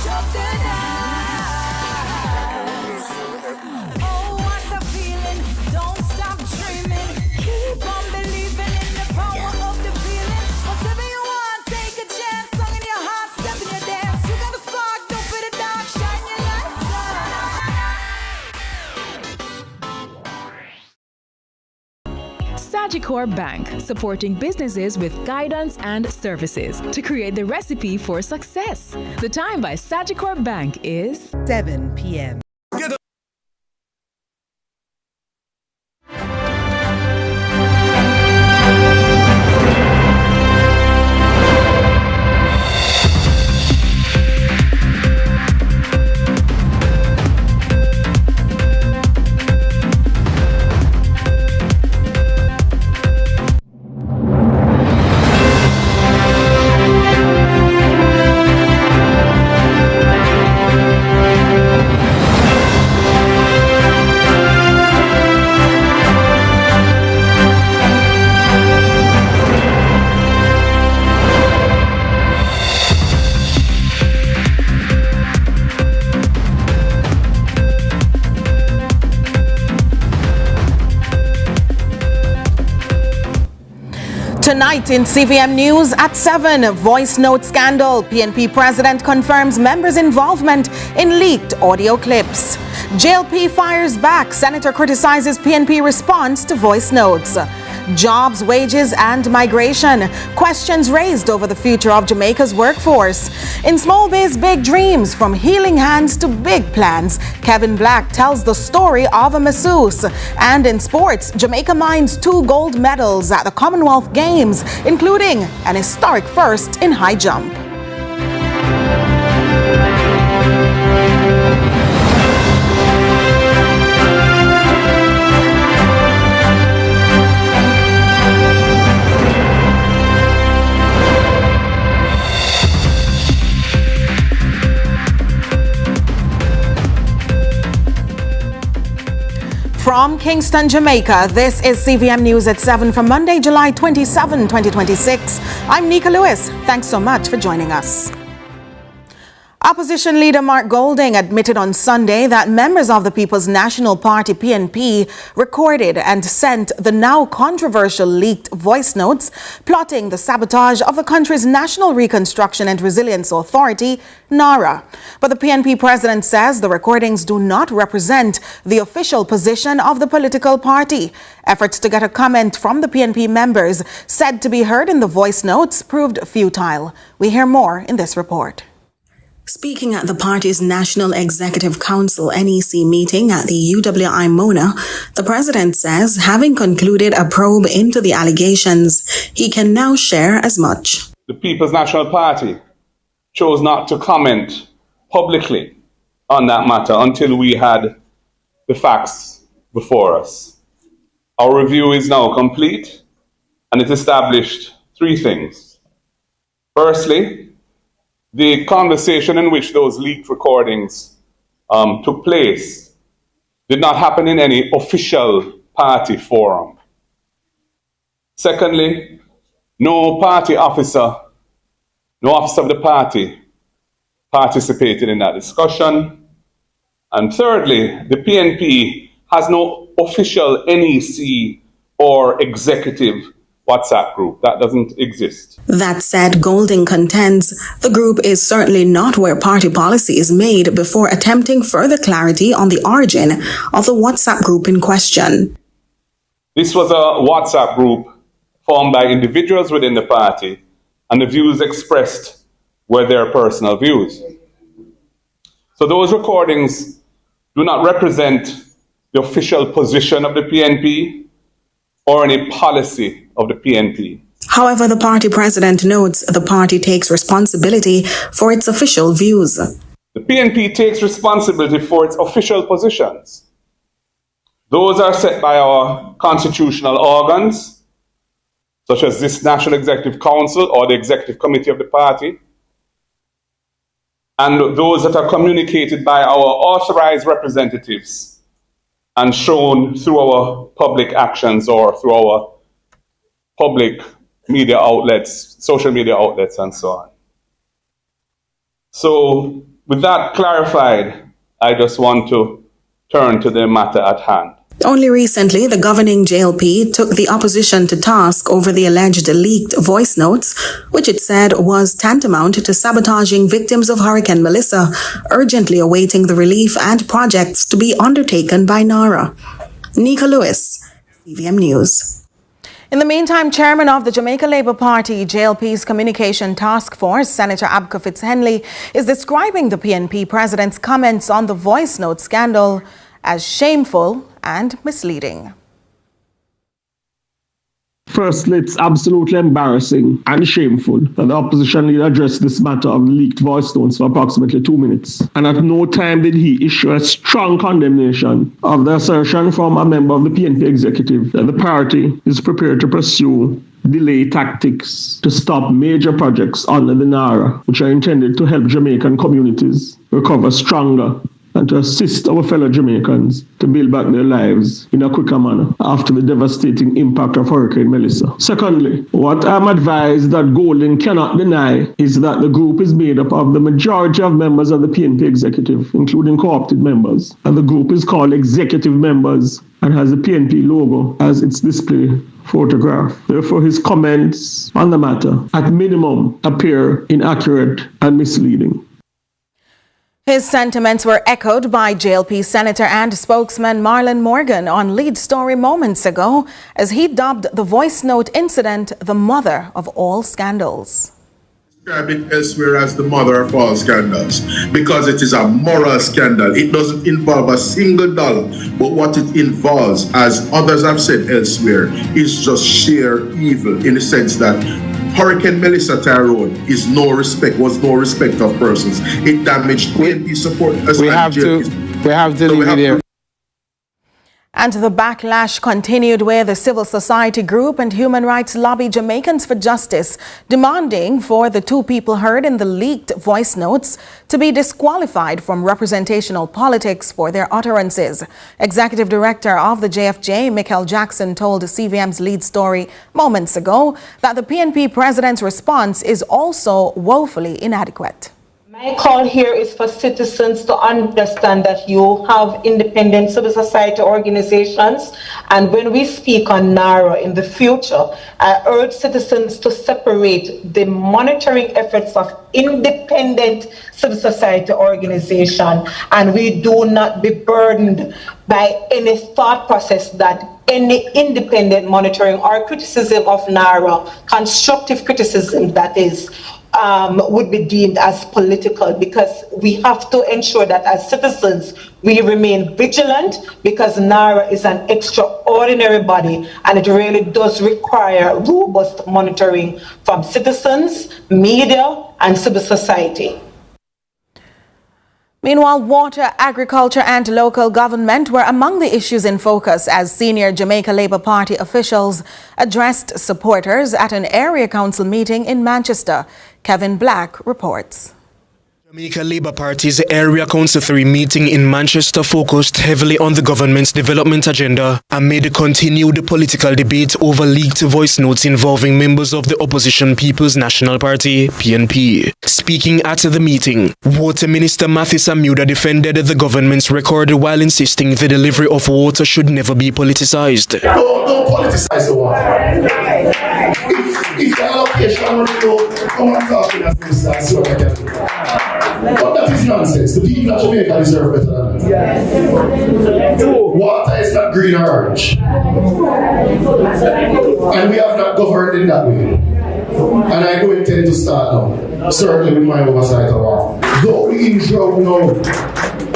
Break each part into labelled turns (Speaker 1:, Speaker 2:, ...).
Speaker 1: Oh, what a feeling. Don't stop dreaming. Keep on believing in the power of the feeling. Whatever you want, take a chance. Song in your heart, step in your dance. You got a spark, don't put it down. Shine your lights on.
Speaker 2: Sagicor Bank, supporting businesses with guidance and services to create the recipe for success. The time by Sagicor Bank is
Speaker 3: 7 p.m.
Speaker 4: Tonight in CVM News at 7, voice note scandal. PNP president confirms members' involvement in leaked audio clips. JLP fires back. Senator criticizes PNP response to voice notes. Jobs, wages and migration. Questions raised over the future of Jamaica's workforce. In Small Biz, big dreams, from healing hands to big plans. Kevin Black tells the story of a masseuse. And in sports, Jamaica mines 2 gold medals at the Commonwealth Games, including an historic first in high jump. From Kingston, Jamaica, this is CVM News at 7 for Monday, July 27, 2026. I'm Nika Lewis. Thanks so much for joining us. Opposition leader Mark Golding admitted on Sunday that members of the People's National Party PNP recorded and sent the now controversial leaked voice notes plotting the sabotage of the country's National Reconstruction and Resilience Authority, NARA. But the PNP president says the recordings do not represent the official position of the political party. Efforts to get a comment from the PNP members said to be heard in the voice notes proved futile. We hear more in this report. Speaking at the party's National Executive Council NEC meeting at the UWI Mona, the president says, having concluded a probe into the allegations, he can now share as much.
Speaker 5: The People's National Party chose not to comment publicly on that matter until we had the facts before us. Our review is now complete, and it established 3 things. Firstly, the conversation in which those leaked recordings took place did not happen in any official party forum. Secondly, no party officer, no officer of the party participated in that discussion. And thirdly, the PNP has no official NEC or executive WhatsApp group. That doesn't exist.
Speaker 4: That said, Golding contends the group is certainly not where party policy is made before attempting further clarity on the origin of the WhatsApp group in question.
Speaker 5: This was a WhatsApp group formed by individuals within the party, and the views expressed were their personal views. So those recordings do not represent the official position of the PNP or any policy of the PNP.
Speaker 4: However, the party president notes the party takes responsibility for its official views.
Speaker 5: The PNP takes responsibility for its official positions. Those are set by our constitutional organs, such as this National Executive Council or the Executive Committee of the party, and those that are communicated by our authorized representatives and shown through our public actions or through our public media outlets, social media outlets, and so on. So With that clarified, I just want to turn to the matter at hand.
Speaker 4: Only recently, the governing JLP took the opposition to task over the alleged leaked voice notes, which it said was tantamount to sabotaging victims of Hurricane Melissa, urgently awaiting the relief and projects to be undertaken by NARA. Nika Lewis, CVM News. In the meantime, Chairman of the Jamaica Labour Party, JLP's Communication Task Force, Senator Abka Fitzhenley, is describing the PNP president's comments on the voice note scandal as shameful and misleading.
Speaker 3: Firstly, it's absolutely embarrassing and shameful that the opposition leader addressed this matter of the leaked voice notes for approximately 2 minutes. And at no time did he issue a strong condemnation of the assertion from a member of the PNP executive that the party is prepared to pursue delay tactics to stop major projects under the NARA, which are intended to help Jamaican communities recover stronger and to assist our fellow Jamaicans to build back their lives in a quicker manner after the devastating impact of Hurricane Melissa. Secondly, what I'm advised that Golding cannot deny is that the group is made up of the majority of members of the PNP executive, including co-opted members, and the group is called executive members and has the PNP logo as its display photograph. Therefore, his comments on the matter, at minimum, appear inaccurate and misleading.
Speaker 4: His sentiments were echoed by JLP Senator and spokesman Marlon Morgan on Lead Story moments ago, as he dubbed the voice note incident the mother of all scandals.
Speaker 6: Describe it elsewhere as the mother of all scandals because it is a moral scandal. It doesn't involve a single dollar, but what it involves, as others have said elsewhere, is just sheer evil in the sense that Hurricane Melissa Tyrone was no respect of persons. It damaged PNP support.
Speaker 7: We have to leave it here.
Speaker 4: And the backlash continued with the civil society group and human rights lobby Jamaicans for Justice demanding for the two people heard in the leaked voice notes to be disqualified from representational politics for their utterances. Executive Director of the JFJ, Michael Jackson, told CVM's Lead Story moments ago that the PNP president's response is also woefully inadequate.
Speaker 8: My call here is for citizens to understand that you have independent civil society organizations, and when we speak on NARA in the future, I urge citizens to separate the monitoring efforts of independent civil society organization, and we do not be burdened by any thought process that any independent monitoring or criticism of NARA, constructive criticism that is, would be deemed as political, because we have to ensure that as citizens we remain vigilant, because NARA is an extraordinary body and it really does require robust monitoring from citizens, media and civil society.
Speaker 4: Meanwhile, water, agriculture and local government were among the issues in focus as senior Jamaica Labour Party officials addressed supporters at an area council meeting in Manchester. Kevin Black reports.
Speaker 9: Jamaica Labour Party's Area Council 3 meeting in Manchester focused heavily on the government's development agenda amid continued political debate over leaked voice notes involving members of the opposition People's National Party, PNP. Speaking at the meeting, Water Minister Mathis Amuda defended the government's record while insisting the delivery of water should never be politicized.
Speaker 6: Don't politicize the water. If the allocation will go, come and talk to that minister and see what I can do. But that is nonsense. The people of Jamaica deserve better than that. Yes. Water is not green or orange. And we have not governed in that way. And I do intend to start now. Certainly with my oversight of water. Though we in drought now,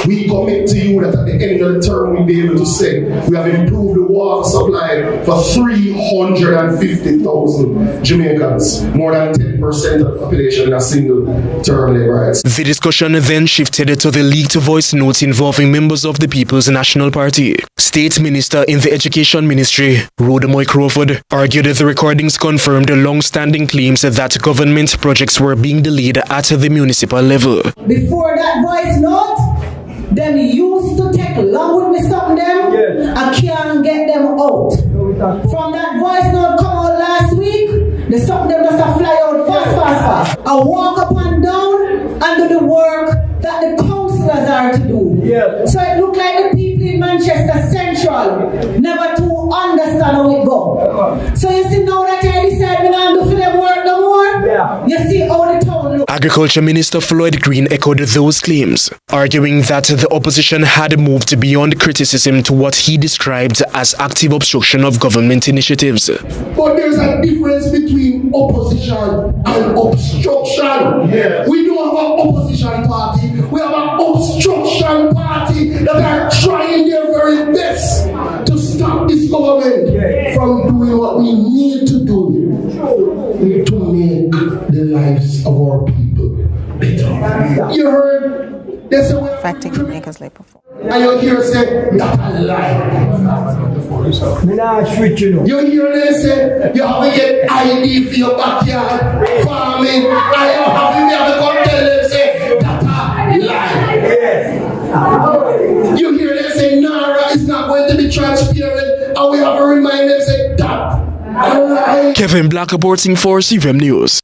Speaker 6: we commit to you that at the end of the term we'll be able to say we have improved the water supply for 350,000 Jamaicans, more than 10% of the population in a single term labor rights.
Speaker 9: The discussion then shifted to the leaked voice notes involving members of the People's National Party. State Minister in the Education Ministry, Rhoda Crawford, argued the recordings confirmed long-standing claims that government projects were being delayed at the municipal level.
Speaker 10: Before that voice note, them used to take long with me stop them. Yes. I can't get them out. From that voice note come out last week, they stop them just to fly out fast. I walk up and down, and do the work that the councillors are to do. Yeah. So it looked like the people in Manchester Central never to understand how it goes. So you see now that I decide we don't do for them work no more, you see how the town looks.
Speaker 9: Agriculture Minister Floyd Green echoed those claims, arguing that the opposition had moved beyond criticism to what he described as active obstruction of government initiatives.
Speaker 6: But there's a difference between opposition and obstruction. Yes. We don't have an opposition party, we have an obstruction party that are trying their very best to stop this government from doing what we need to do to make the lives of our people better. You heard there's a way
Speaker 4: affecting Jamaica's labor force.
Speaker 6: and you hear say that's a lie. You hear they say you have to get ID for your backyard farming. I have to go tell them say that's a lie. You hear they say Nara is not going to be transparent, and we have to remind them say that a lie.
Speaker 9: Kevin Black reporting for CVM News.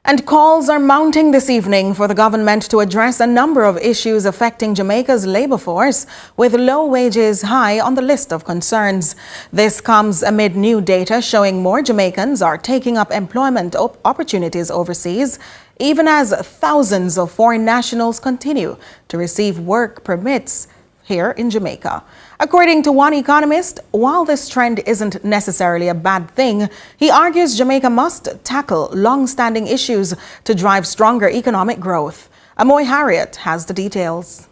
Speaker 4: And calls are mounting this evening for the government to address a number of issues affecting Jamaica's labor force, with low wages high on the list of concerns. This comes amid new data showing more Jamaicans are taking up employment opportunities overseas, even as thousands of foreign nationals continue to receive work permits here in Jamaica. According to one economist, while this trend isn't necessarily a bad thing, he argues Jamaica must tackle long-standing issues to drive stronger economic growth. Amoy Harriet has the details.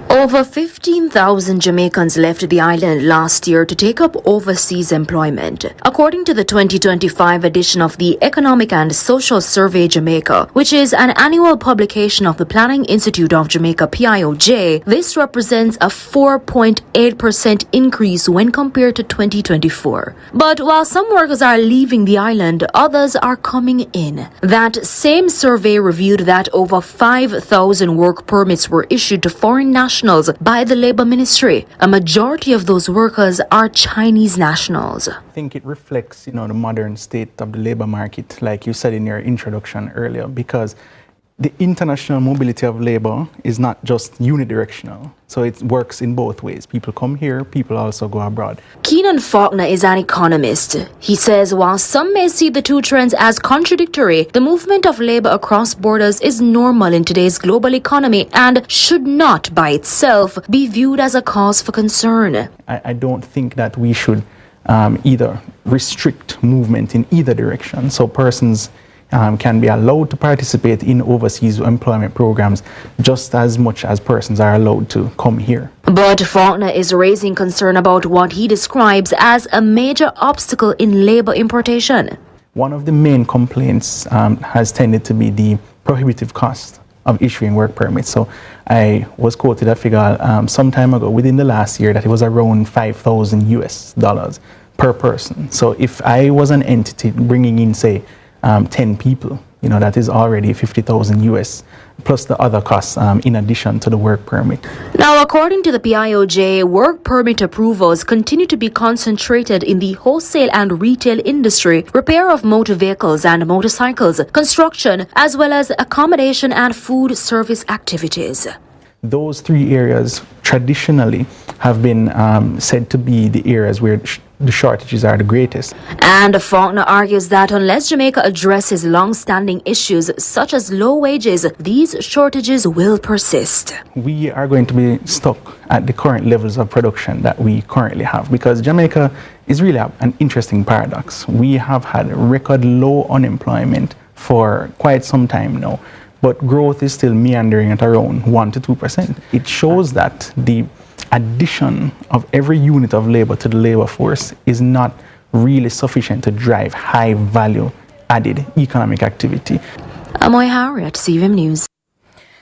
Speaker 11: Over 15,000 Jamaicans left the island last year to take up overseas employment. According to the 2025 edition of the Economic and Social Survey Jamaica, which is an annual publication of the Planning Institute of Jamaica PIOJ, this represents a 4.8% increase when compared to 2024. But while some workers are leaving the island, others are coming in. That same survey reviewed that over 5,000 work permits were issued to foreign nationals by the Labour Ministry. A majority of those workers are Chinese nationals.
Speaker 7: I think it reflects, the modern state of the labour market, like you said in your introduction earlier, because the international mobility of labour is not just unidirectional. So it works in both ways. People come here, people also go abroad.
Speaker 11: Keenan Faulkner is an economist. He says while some may see the two trends as contradictory, the movement of labour across borders is normal in today's global economy and should not by itself be viewed as a cause for concern.
Speaker 7: I don't think that we should either restrict movement in either direction. So persons can be allowed to participate in overseas employment programs just as much as persons are allowed to come here.
Speaker 11: But Faulkner is raising concern about what he describes as a major obstacle in labour importation.
Speaker 7: One of the main complaints has tended to be the prohibitive cost of issuing work permits. So I was quoted a figure some time ago within the last year that it was around $5,000 per person. So if I was an entity bringing in, say, 10 people, that is already 50,000 US, plus the other costs in addition to the work permit.
Speaker 11: Now, according to the PIOJ, work permit approvals continue to be concentrated in the wholesale and retail industry, repair of motor vehicles and motorcycles, construction, as well as accommodation and food service activities.
Speaker 7: Those three areas traditionally have been said to be the areas where the shortages are the greatest.
Speaker 11: And Faulkner argues that unless Jamaica addresses long-standing issues such as low wages, these shortages will persist.
Speaker 7: We are going to be stuck at the current levels of production that we currently have, because Jamaica is really an interesting paradox. We have had record low unemployment for quite some time now, but growth is still meandering at around 1 to 2%. It shows that the addition of every unit of labor to the labor force is not really sufficient to drive high value added economic activity.
Speaker 11: Amoy Harriet, CVM News.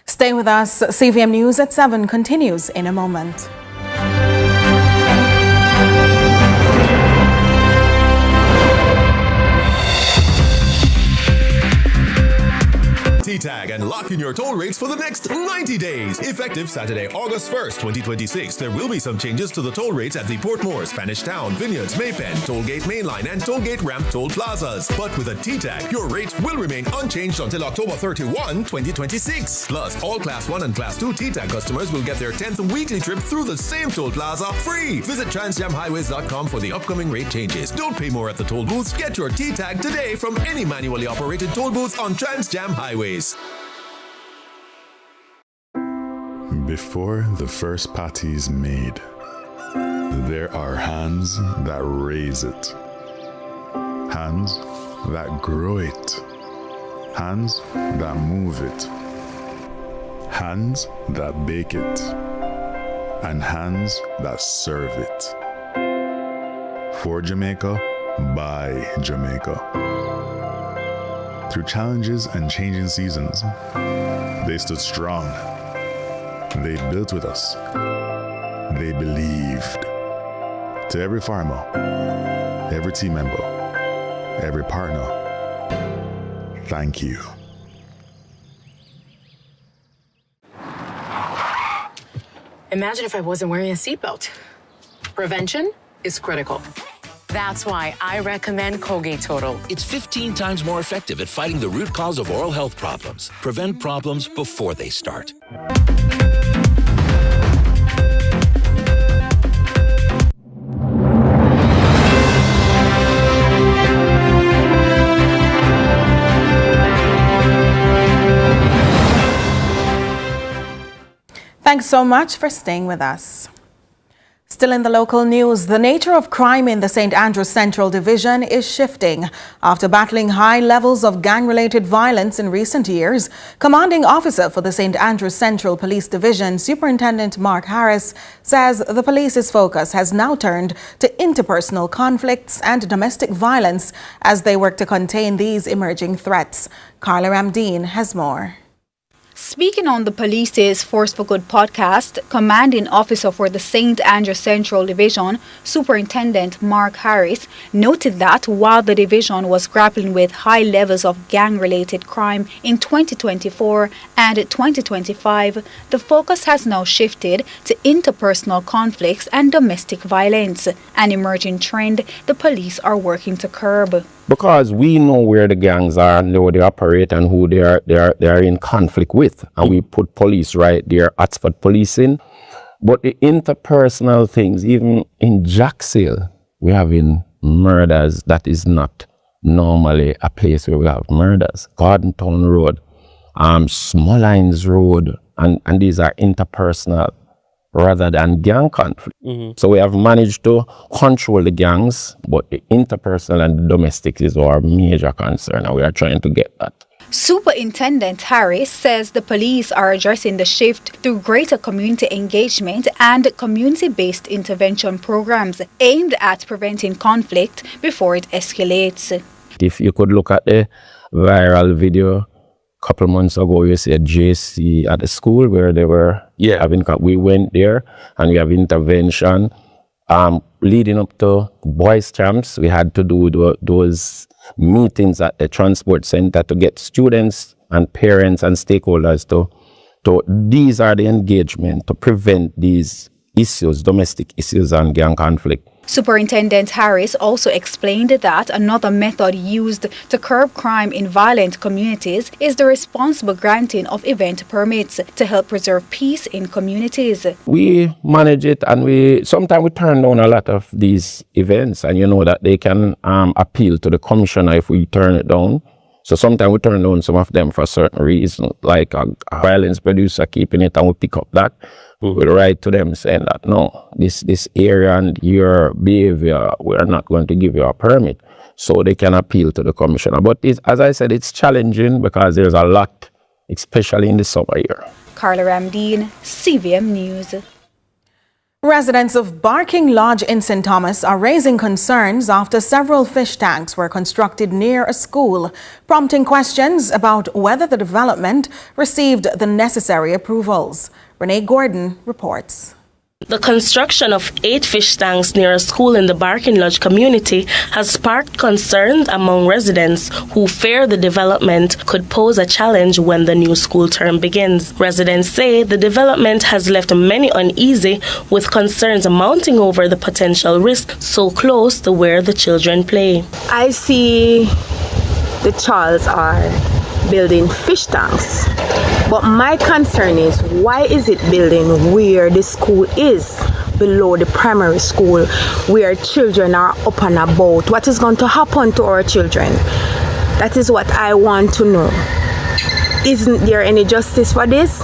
Speaker 4: Stay with us. CVM News at 7 continues in a moment.
Speaker 12: T-Tag and lock in your toll rates for the next 90 days. Effective Saturday, August 1st, 2026. There will be some changes to the toll rates at the Portmore, Spanish Town, Vineyards, Maypen, Tollgate Mainline, and Tollgate Ramp toll plazas. But with a T-Tag, your rates will remain unchanged until October 31, 2026. Plus, all Class 1 and Class 2 T-Tag customers will get their 10th weekly trip through the same toll plaza free. Visit transjamhighways.com for the upcoming rate changes. Don't pay more at the toll booths. Get your T-Tag today from any manually operated toll booth on Transjam Highways.
Speaker 13: Before the first patty is made, there are hands that raise it, hands that grow it, hands that move it, hands that bake it, and hands that serve it. For Jamaica, by Jamaica. Through challenges and changing seasons, they stood strong. They built with us. They believed. To every farmer, every team member, every partner, thank you.
Speaker 14: Imagine if I wasn't wearing a seatbelt. Prevention is critical. That's why I recommend Colgate Total.
Speaker 15: It's 15 times more effective at fighting the root cause of oral health problems. Prevent problems before they start.
Speaker 4: Thanks so much for staying with us. Still in the local news, the nature of crime in the St. Andrews Central Division is shifting. After battling high levels of gang-related violence in recent years, Commanding Officer for the St. Andrews Central Police Division, Superintendent Mark Harris, says the police's focus has now turned to interpersonal conflicts and domestic violence as they work to contain these emerging threats. Carla Ramdeen has more.
Speaker 16: Speaking on the police's Force for Good podcast, Commanding Officer for the St. Andrews Central Division, Superintendent Mark Harris, noted that while the division was grappling with high levels of gang-related crime in 2024 and 2025, the focus has now shifted to interpersonal conflicts and domestic violence, an emerging trend the police are working to curb.
Speaker 17: Because we know where the gangs are and where they operate and who they are in conflict with. And we put police right there, hotspot policing. But the interpersonal things, even in Jackshill, we have in murders that is not normally a place where we have murders. Garden Town Road, Small Lines Road, and these are interpersonal rather than gang conflict. So we have managed to control the gangs, but the interpersonal and the domestic is our major concern, and we are trying to get that.
Speaker 16: Superintendent Harris says the police are addressing the shift through greater community engagement and community-based intervention programs aimed at preventing conflict before it escalates.
Speaker 17: If you could look at the viral video couple months ago, you see a JC at the school where they were having, we went there and we have intervention. Leading up to boys camps, we had to do those meetings at the transport center to get students and parents and stakeholders to these are the engagement to prevent these issues, domestic issues and gang conflict.
Speaker 16: Superintendent Harris also explained that another method used to curb crime in violent communities is the responsible granting of event permits to help preserve peace in communities.
Speaker 17: We manage it, and sometimes we turn down a lot of these events, and you know that they can appeal to the commissioner if we turn it down. So sometimes we turn down some of them for a certain reason, like a violence producer keeping it, and we pick up that. We write to them saying that, no, this area and your behavior, we are not going to give you a permit. So they can appeal to the commissioner. But as I said, it's challenging because there's a lot, especially in the summer here.
Speaker 16: Carla Ramdeen, CVM News.
Speaker 4: Residents of Barking Lodge in St. Thomas are raising concerns after several fish tanks were constructed near a school, prompting questions about whether the development received the necessary approvals. Renee Gordon reports.
Speaker 18: The construction of 8 fish tanks near a school in the Barking Lodge community has sparked concerns among residents who fear the development could pose a challenge when the new school term begins. Residents say the development has left many uneasy, with concerns mounting over the potential risk so close to where the children play.
Speaker 19: I see the Charles are building fish tanks. But my concern is, why is it building where the school is, below the primary school, where children are up and about? What is going to happen to our children? That is what I want to know. Isn't there any justice for this?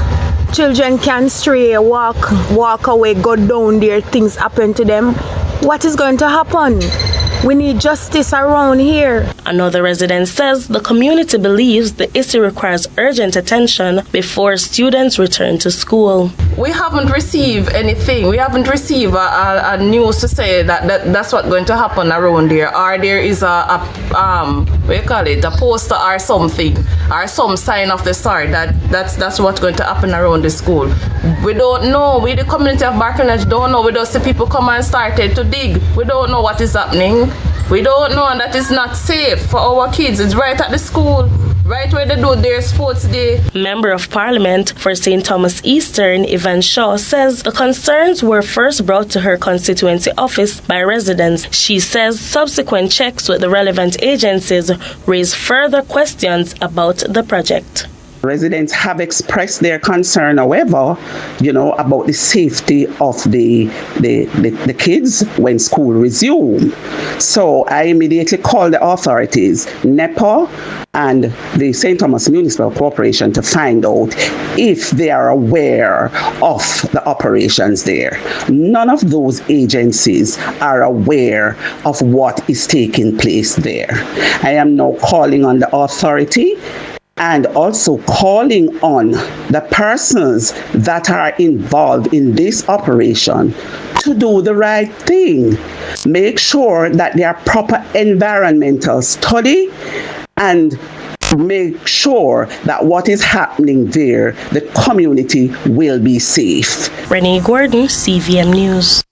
Speaker 19: Children can stray, walk away, go down there, things happen to them. What is going to happen? We need justice around here.
Speaker 18: Another resident says the community believes the issue requires urgent attention before students return to school.
Speaker 20: We haven't received anything. We haven't received a news to say that's what's going to happen around there. Or there is a poster or something, or some sign of the sort that's what's going to happen around the school. We don't know. We, the community of Barking Lodge, don't know. We don't see people come and started to dig. We don't know what is happening. We don't know, and that is not safe for our kids. It's right at the school, right where they do their sports day.
Speaker 18: Member of Parliament for St. Thomas Eastern, Yvonne Shaw, says the concerns were first brought to her constituency office by residents. She says subsequent checks with the relevant agencies raise further questions about the project.
Speaker 21: Residents have expressed their concern, however, about the safety of the kids when school resumes. So I immediately called the authorities, NEPA and the St. Thomas Municipal Corporation, to find out if they are aware of the operations there. None of those agencies are aware of what is taking place there. I am now calling on the authority and also calling on the persons that are involved in this operation to do the right thing. Make sure that there are proper environmental study and make sure that what is happening there, the community will be safe.
Speaker 18: Renee Gordon, CVM News.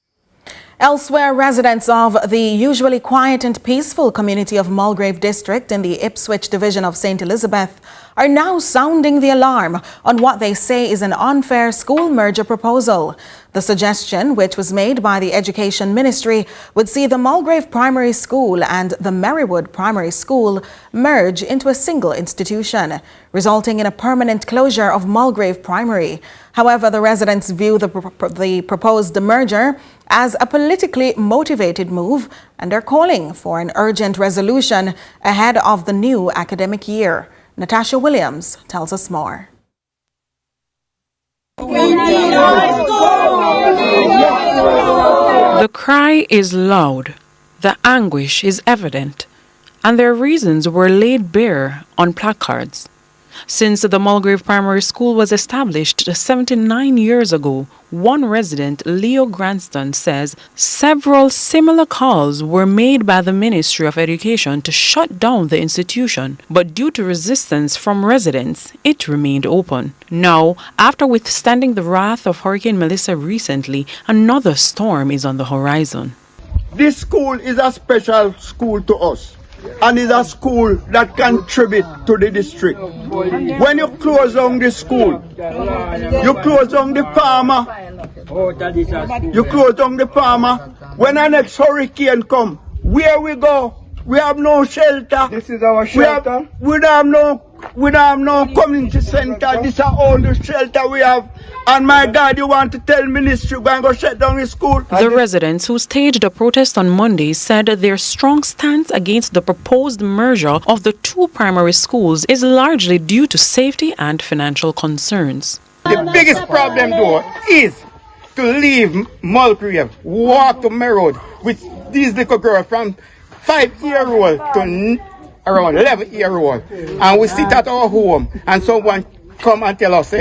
Speaker 4: Elsewhere, residents of the usually quiet and peaceful community of Mulgrave District in the Ipswich division of St. Elizabeth are now sounding the alarm on what they say is an unfair school merger proposal. The suggestion, which was made by the Education Ministry, would see the Mulgrave Primary School and the Merrywood Primary School merge into a single institution, resulting in a permanent closure of Mulgrave Primary. However, the residents view the proposed merger as a politically motivated move and are calling for an urgent resolution ahead of the new academic year. Natasha Williams tells us more.
Speaker 22: The cry is loud, the anguish is evident, and their reasons were laid bare on placards. Since the Mulgrave Primary School was established 79 years ago, one resident, Leo Granston, says several similar calls were made by the Ministry of Education to shut down the institution, but due to resistance from residents, it remained open. Now, after withstanding the wrath of Hurricane Melissa recently, another storm is on the horizon.
Speaker 23: This school is a special school to us, and is a school that contributes to the district. When you close down the school, you close down the farmer, you close down the farmer. When the next hurricane come, where we go? We have no shelter. This is our shelter. We don't have no community center. This is all the shelter we have. And my God, you want to tell ministry we're going to go shut down the school?
Speaker 22: The residents who staged a protest on Monday said their strong stance against the proposed merger of the two primary schools is largely due to safety and financial concerns.
Speaker 23: The biggest problem though is to leave Mulgrave, walk to Merrow with these little girls from 5-year-old to around 11-year-old, and we sit at our home and someone come and tell us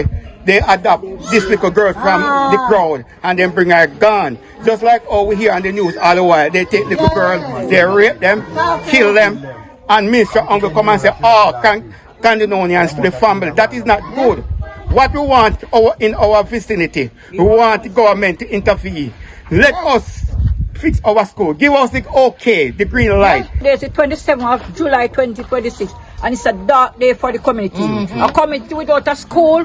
Speaker 23: they adopt this little girl from the crowd and then bring her gun. Just like over here on the news all the while, they take little girls, they rape them, kill them, and Mr. Uncle come and say, oh, condonation to the family. That is not good. what we want in our vicinity. We want the government to intervene. Let us fix our school. Give us the okay, the green light.
Speaker 1: There's the 27th of July 2026, and it's a dark day for the community. A community without a school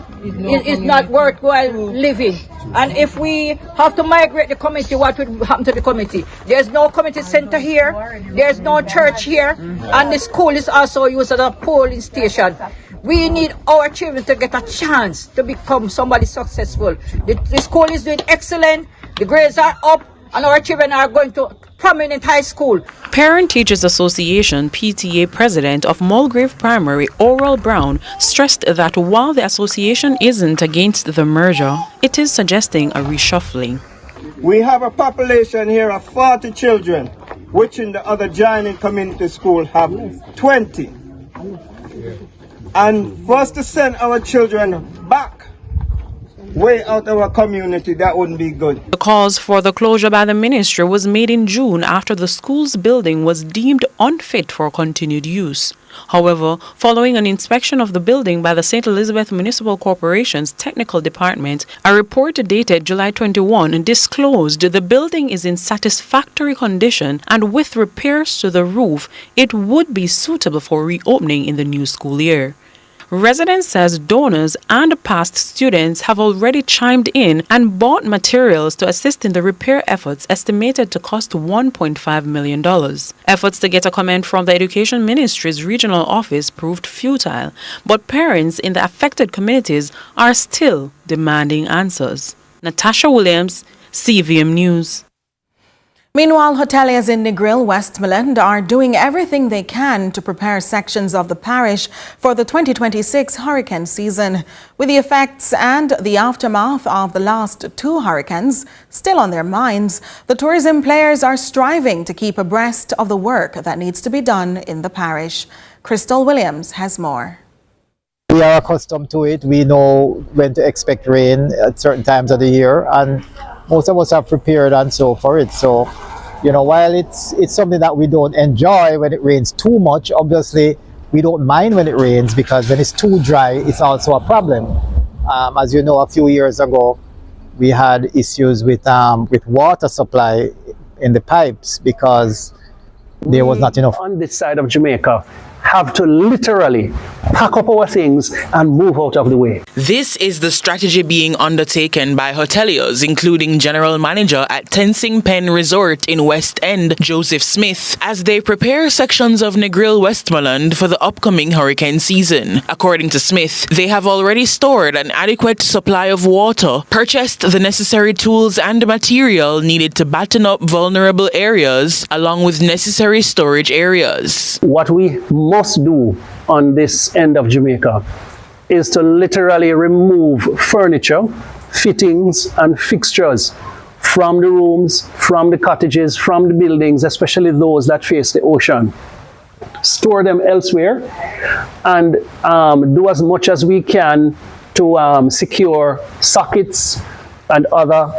Speaker 1: is not worthwhile living. And if we have to migrate the community, what will happen to the community? There's no community center here, there's no church here, and the school is also used as a polling station. We need our children to get a chance to become somebody successful. The school is doing excellent, the grades are up, and our children are going to prominent high school.
Speaker 22: Parent Teachers Association PTA President of Mulgrave Primary, Oral Brown, stressed that while the association isn't against the merger, it is suggesting a reshuffling.
Speaker 23: We have a population here of 40 children, which in the other joining community school have 20. And for us to send our children back way out of our community, that wouldn't be good.
Speaker 22: The cause for the closure by the ministry was made in June after the school's building was deemed unfit for continued use. However, following an inspection of the building by the St. Elizabeth Municipal Corporation's technical department, a report dated July 21 disclosed the building is in satisfactory condition and with repairs to the roof, it would be suitable for reopening in the new school year. Residents says donors and past students have already chimed in and bought materials to assist in the repair efforts estimated to cost $1.5 million. Efforts to get a comment from the Education Ministry's regional office proved futile, but parents in the affected communities are still demanding answers. Natasha Williams, CVM News.
Speaker 4: Meanwhile, hoteliers in Negril, Westmoreland are doing everything they can to prepare sections of the parish for the 2026 hurricane season. With the effects and the aftermath of the last two hurricanes still on their minds, the tourism players are striving to keep abreast of the work that needs to be done in the parish. Crystal Williams has more.
Speaker 2: We are accustomed to it. We know when to expect rain at certain times of the year, and most of us are prepared and so for it. So, you know, while it's something that we don't enjoy when it rains too much, obviously we don't mind when it rains, because when it's too dry, it's also a problem. As you know, a few years ago, we had issues with water supply in the pipes because there was not enough.
Speaker 5: On this side of Jamaica, have to literally pack up our things and move out of the way.
Speaker 24: This is the strategy being undertaken by hoteliers, including General Manager at Tensing Pen Resort in West End, Joseph Smith, as they prepare sections of Negril, Westmoreland for the upcoming hurricane season. According to Smith, they have already stored an adequate supply of water, purchased the necessary tools and material needed to batten up vulnerable areas, along with necessary storage areas.
Speaker 5: What we must do on this end of Jamaica is to literally remove furniture, fittings and fixtures from the rooms, from the cottages, from the buildings, especially those that face the ocean. Store them elsewhere and do as much as we can to secure sockets and other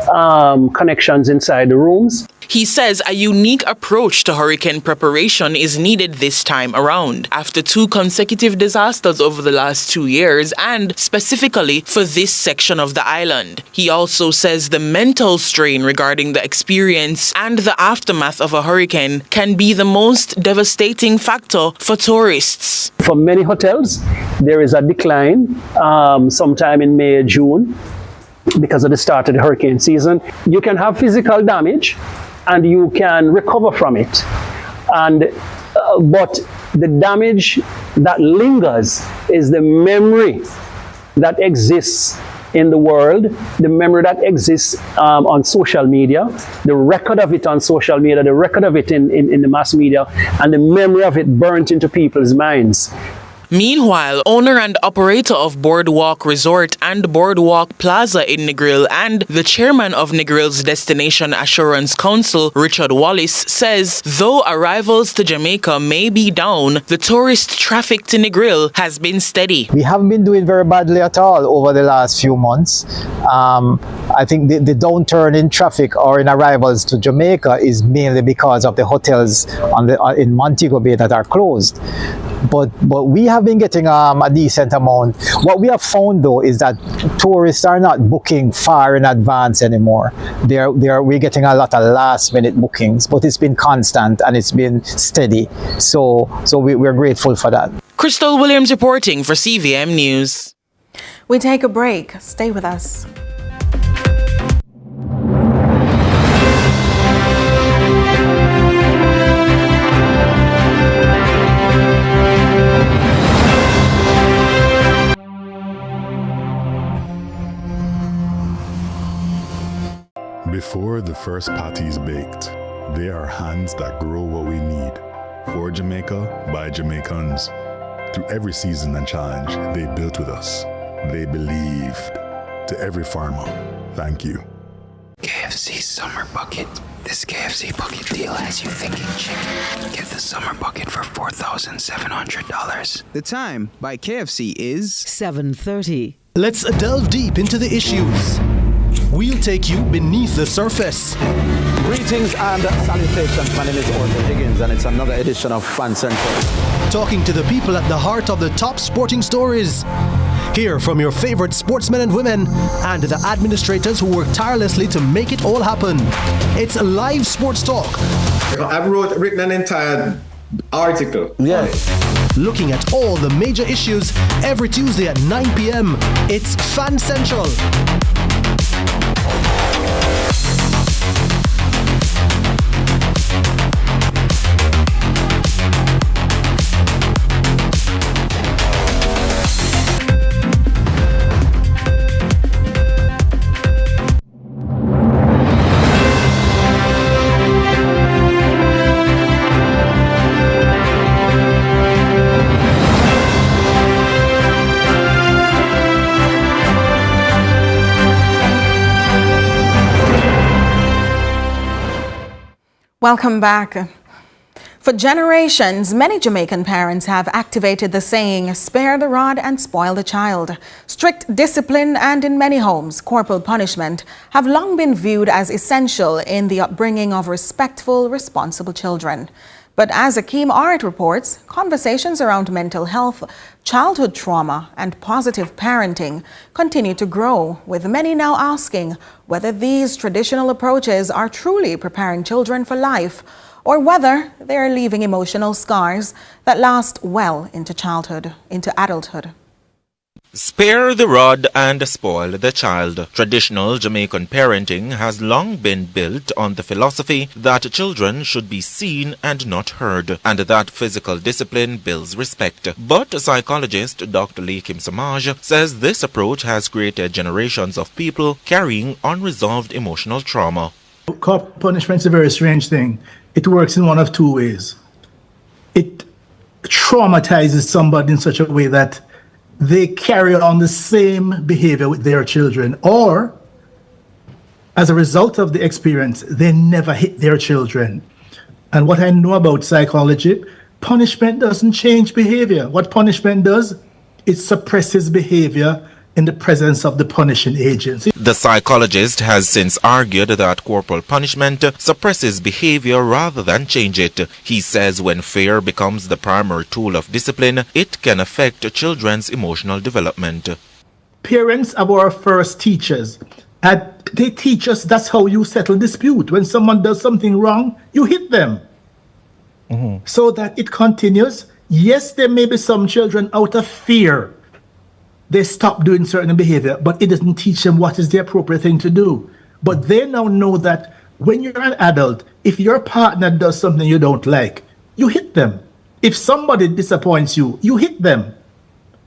Speaker 5: connections inside the rooms.
Speaker 24: He says a unique approach to hurricane preparation is needed this time around, after two consecutive disasters over the last 2 years, and specifically for this section of the island. He also says the mental strain regarding the experience and the aftermath of a hurricane can be the most devastating factor for tourists.
Speaker 5: For many hotels, there is a decline sometime in May, June, because of the start of the hurricane season. You can have physical damage and you can recover from it, but the damage that lingers is the memory that exists in the world, the memory that exists on social media, the record of it on social media, the record of it in the mass media, and the memory of it burnt into people's minds.
Speaker 24: Meanwhile, owner and operator of Boardwalk Resort and Boardwalk Plaza in Negril and the chairman of Negril's Destination Assurance Council, Richard Wallace, says though arrivals to Jamaica may be down, the tourist traffic to Negril has been steady.
Speaker 2: We haven't been doing very badly at all over the last few months. I think the downturn in traffic or in arrivals to Jamaica is mainly because of the hotels in Montego Bay that are closed. but we have been getting a decent amount. What we have found though is that tourists are not booking far in advance anymore. We're getting a lot of last minute bookings, but it's been constant and it's been steady. So we're grateful for that.
Speaker 24: Crystal Williams reporting for CVM News.
Speaker 4: We take a break. Stay with us.
Speaker 13: Before the first patty's baked, they are hands that grow what we need. For Jamaica, by Jamaicans. Through every season and challenge, they built with us. They believed. To every farmer, thank you.
Speaker 3: KFC Summer Bucket. This KFC Bucket deal has you thinking chicken. Get the Summer Bucket for $4,700.
Speaker 6: The time by KFC is
Speaker 8: 7:30.
Speaker 10: Let's delve deep into the issues. We'll take you beneath the surface.
Speaker 25: Greetings and salutations. My name is Orville Higgins, and it's another edition of Fan Central.
Speaker 10: Talking to the people at the heart of the top sporting stories. Hear from your favorite sportsmen and women and the administrators who work tirelessly to make it all happen. It's live sports talk.
Speaker 26: I've written an entire article.
Speaker 25: Yes.
Speaker 10: Looking at all the major issues every Tuesday at 9 p.m. It's Fan Central.
Speaker 4: Welcome back. For generations, many Jamaican parents have activated the saying, spare the rod and spoil the child. Strict discipline and, in many homes, corporal punishment have long been viewed as essential in the upbringing of respectful, responsible children. But as Akeem Art reports, conversations around mental health, childhood trauma, and positive parenting continue to grow, with many now asking whether these traditional approaches are truly preparing children for life or whether they are leaving emotional scars that last well into adulthood.
Speaker 27: Spare the rod and spoil the child. Traditional Jamaican parenting has long been built on the philosophy that children should be seen and not heard, and that physical discipline builds respect. But psychologist Dr. Leakim Samaj says this approach has created generations of people carrying unresolved emotional trauma.
Speaker 28: Corporal punishment is a very strange thing. It works in one of two ways. It traumatizes somebody in such a way that they carry on the same behavior with their children, or as a result of the experience, they never hit their children. And what I know about psychology, punishment doesn't change behavior. What punishment does, it suppresses behavior in the presence of the punishing agency.
Speaker 27: The psychologist has since argued that corporal punishment suppresses behavior rather than change it. He says when fear becomes the primary tool of discipline, it can affect children's emotional development.
Speaker 28: Parents are our first teachers. And they teach us that's how you settle dispute. When someone does something wrong, you hit them. So that it continues. Yes, there may be some children out of fear, they stop doing certain behavior, but it doesn't teach them what is the appropriate thing to do. But they now know that when you're an adult, if your partner does something you don't like, you hit them. If somebody disappoints you, you hit them.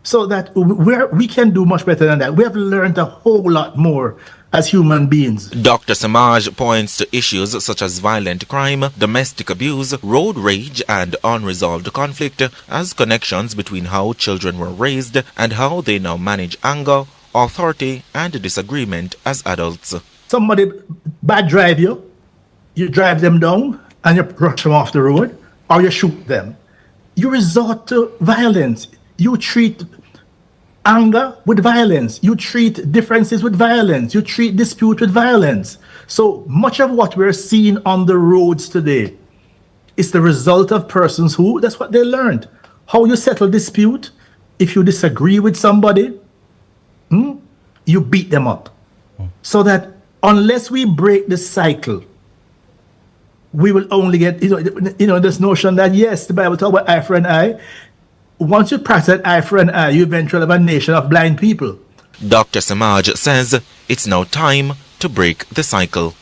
Speaker 28: So that we can do much better than that. We have learned a whole lot more as human beings.
Speaker 27: Dr. Samaj points to issues such as violent crime, domestic abuse, road rage, and unresolved conflict as connections between how children were raised and how they now manage anger, authority, and disagreement as adults.
Speaker 28: Somebody bad drive you drive them down and you rush them off the road, or you shoot them. You resort to violence. You treat anger with violence. You treat differences with violence. You treat dispute with violence. So much of what we're seeing on the roads today is the result of persons who, that's what they learned, how you settle dispute. If you disagree with somebody, you beat them up. So that unless we break the cycle, we will only get, this notion that, yes, the Bible talks about eye for an eye. Once you practice eye for an eye, you eventually have a nation of blind people.
Speaker 27: Dr. Samaj says it's now time to break the cycle.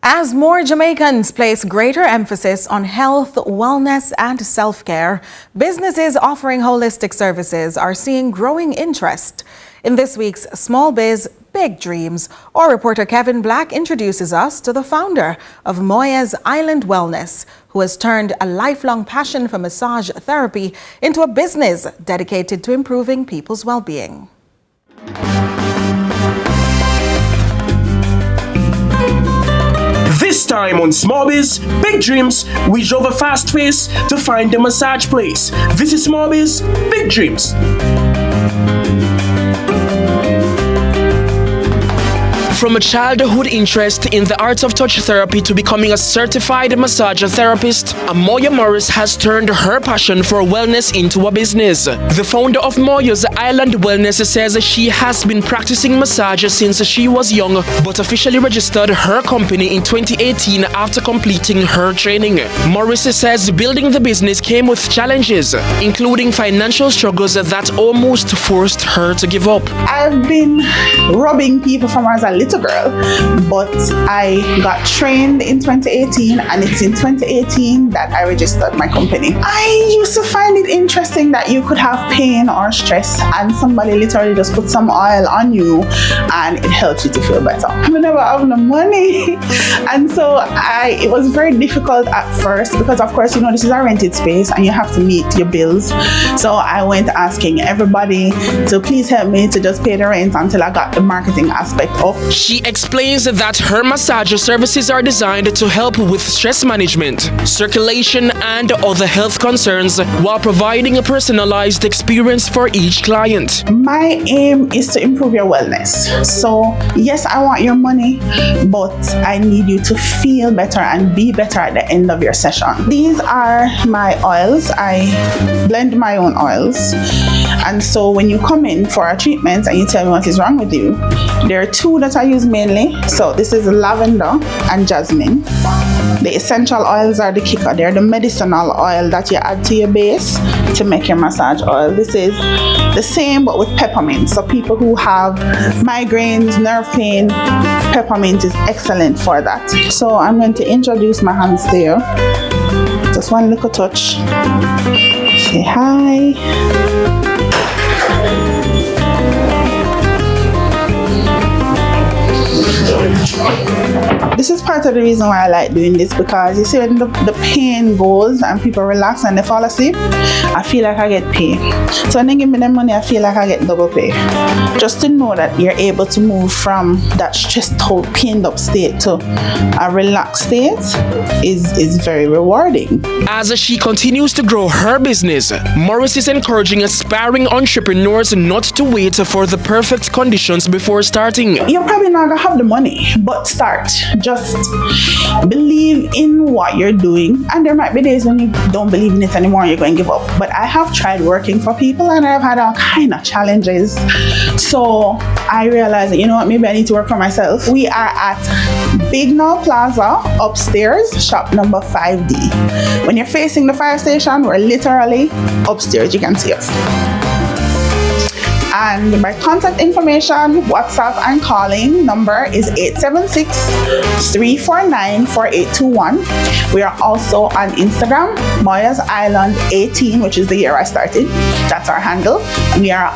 Speaker 4: As more Jamaicans place greater emphasis on health, wellness and self-care, businesses offering holistic services are seeing growing interest. In this week's Small Biz, Big Dreams, our reporter Kevin Black introduces us to the founder of Moya's Island Wellness, who has turned a lifelong passion for massage therapy into a business dedicated to improving people's well-being.
Speaker 7: This time on Small Biz, Big Dreams, we drove a fast pace to find the massage place. This is Small Biz, Big Dreams. From a childhood interest in the art of touch therapy to becoming a certified massage therapist, Moya Morris has turned her passion for wellness into a business. The founder of Moya's Island Wellness says she has been practicing massage since she was young, but officially registered her company in 2018 after completing her training. Morris says building the business came with challenges, including financial struggles that almost forced her to give up.
Speaker 8: I've been robbing people from as a little girl, but I got trained in 2018, and it's in 2018 that I registered my company. I used to find it interesting that you could have pain or stress and somebody literally just put some oil on you and it helps you to feel better. I never have no money, and so it was very difficult at first because of course this is a rented space and you have to meet your bills. So I went asking everybody to please help me to just pay the rent until I got the marketing aspect up.
Speaker 7: She explains that her massage services are designed to help with stress management, circulation, and other health concerns while providing a personalized experience for each client.
Speaker 8: My aim is to improve your wellness. So yes, I want your money, but I need you to feel better and be better at the end of your session. These are my oils. I blend my own oils. And so when you come in for a treatment and you tell me what is wrong with you, there are two that I use mainly. So this is lavender and jasmine. The essential oils are the kicker. They're the medicinal oil that you add to your base to make your massage oil. This is the same but with peppermint. So people who have migraines, nerve pain, peppermint is excellent for that. So I'm going to introduce my hands to you. Just one little touch. Say hi. This is part of the reason why I like doing this, because you see when the pain goes and people relax and they fall asleep, I feel like I get paid. So when they give me the money, I feel like I get double pay. Just to know that you're able to move from that stressed out, pained up state to a relaxed state is very rewarding.
Speaker 7: As she continues to grow her business, Morris is encouraging aspiring entrepreneurs not to wait for the perfect conditions before starting.
Speaker 8: You're probably not gonna have the money, but start. Just believe in what you're doing, and there might be days when you don't believe in it anymore, you're going to give up. But I have tried working for people and I've had all kind of challenges. So I realized that, maybe I need to work for myself. We are at Bignall Plaza upstairs, shop number 5D. When you're facing the fire station, we're literally upstairs. You can see us. And my contact information, WhatsApp and calling number is 876-349-4821. We are also on Instagram, Moya's Island 18, which is the year I started. That's our handle. We are